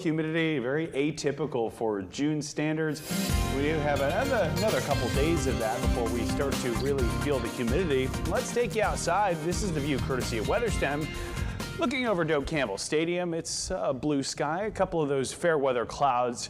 Humidity, very atypical for June standards. We do have another couple days of that before we start to really feel the humidity. Let's take you outside. This is the view courtesy of WeatherStem. Looking over Doak Campbell Stadium, it's blue sky, a couple of those fair weather clouds.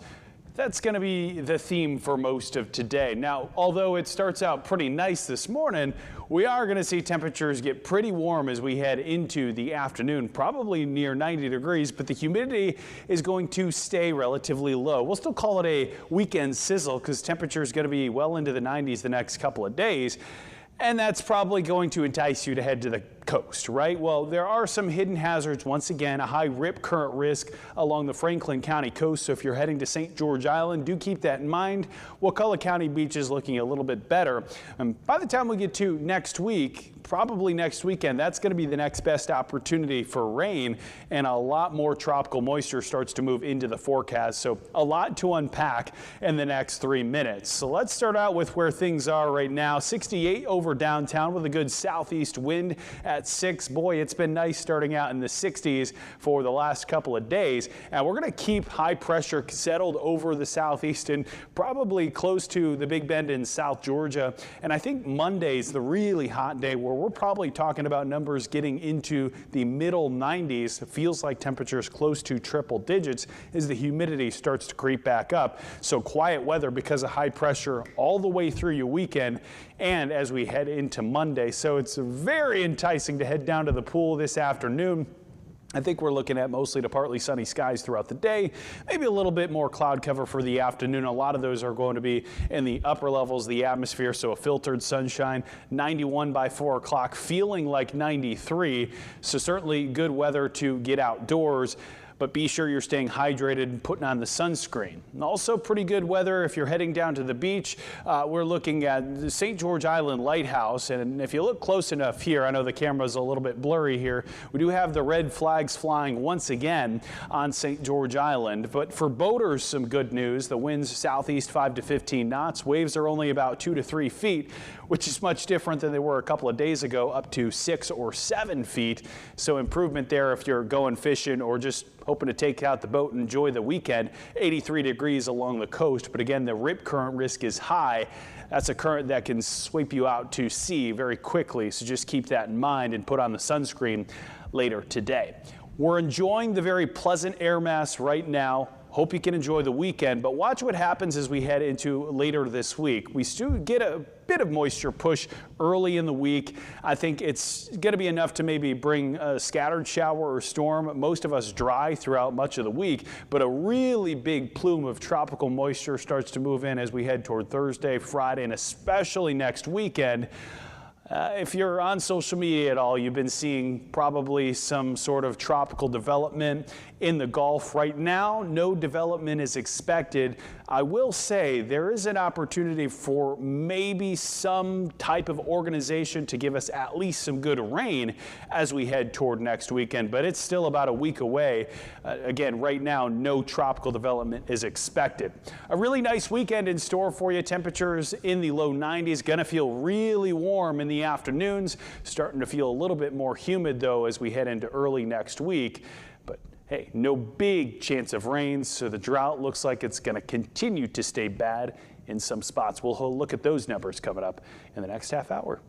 That's going to be the theme for most of today. Now, although it starts out pretty nice this morning, we are going to see temperatures get pretty warm as we head into the afternoon, probably near 90 degrees, but the humidity is going to stay relatively low. We'll still call it a weekend sizzle because temperature is going to be well into the 90s the next couple of days. And that's probably going to entice you to head to the coast, right? Well, there are some hidden hazards. Once again, a high rip current risk along the Franklin County coast. So if you're heading to St. George Island, do keep that in mind. Wakulla County Beach is looking a little bit better. By the time we get to next week, probably next weekend, that's going to be the next best opportunity for rain, and a lot more tropical moisture starts to move into the forecast. So a lot to unpack in the next 3 minutes. So let's start out with where things are right now. 68 over downtown with a good southeast wind at 6. Boy, it's been nice starting out in the 60s for the last couple of days. And we're going to keep high pressure settled over the southeast and probably close to the Big Bend in South Georgia. And I think Monday's the really hot day where we're probably talking about numbers getting into the middle 90s. It feels like temperatures close to triple digits as the humidity starts to creep back up. So quiet weather because of high pressure all the way through your weekend and as we head into Monday. So it's very enticing to head down to the pool this afternoon. I think we're looking at mostly to partly sunny skies throughout the day, maybe a little bit more cloud cover for the afternoon. A lot of those are going to be in the upper levels of the atmosphere, so a filtered sunshine. 91 by 4 o'clock, feeling like 93, so certainly good weather to get outdoors. But be sure you're staying hydrated and putting on the sunscreen. Also pretty good weather if you're heading down to the beach. We're looking at the St. George Island Lighthouse, and if you look close enough here, I know the camera's a little bit blurry here, we do have the red flags flying once again on St. George Island. But for boaters, some good news. The winds southeast 5 to 15 knots. Waves are only about 2 to 3 feet, which is much different than they were a couple of days ago, up to 6 or 7 feet. So improvement there if you're going fishing or just hoping to take out the boat and enjoy the weekend. 83 degrees along the coast, but again, the rip current risk is high. That's a current that can sweep you out to sea very quickly, so just keep that in mind and put on the sunscreen later today. We're enjoying the very pleasant air mass right now. Hope you can enjoy the weekend, but watch what happens as we head into later this week. We still get a bit of moisture push early in the week. I think it's going to be enough to maybe bring a scattered shower or storm. Most of us dry throughout much of the week, but a really big plume of tropical moisture starts to move in as we head toward Thursday, Friday, and especially next weekend. If you're on social media at all, you've been seeing probably some sort of tropical development in the Gulf. Right now, no development is expected. I will say there is an opportunity for maybe some type of organization to give us at least some good rain as we head toward next weekend, but it's still about a week away. Again, right now, no tropical development is expected. A really nice weekend in store for you. Temperatures in the low 90s, gonna feel really warm in the afternoons, starting to feel a little bit more humid though as we head into early next week. But hey, no big chance of rain, so the drought looks like it's going to continue to stay bad in some spots. We'll look at those numbers coming up in the next half hour.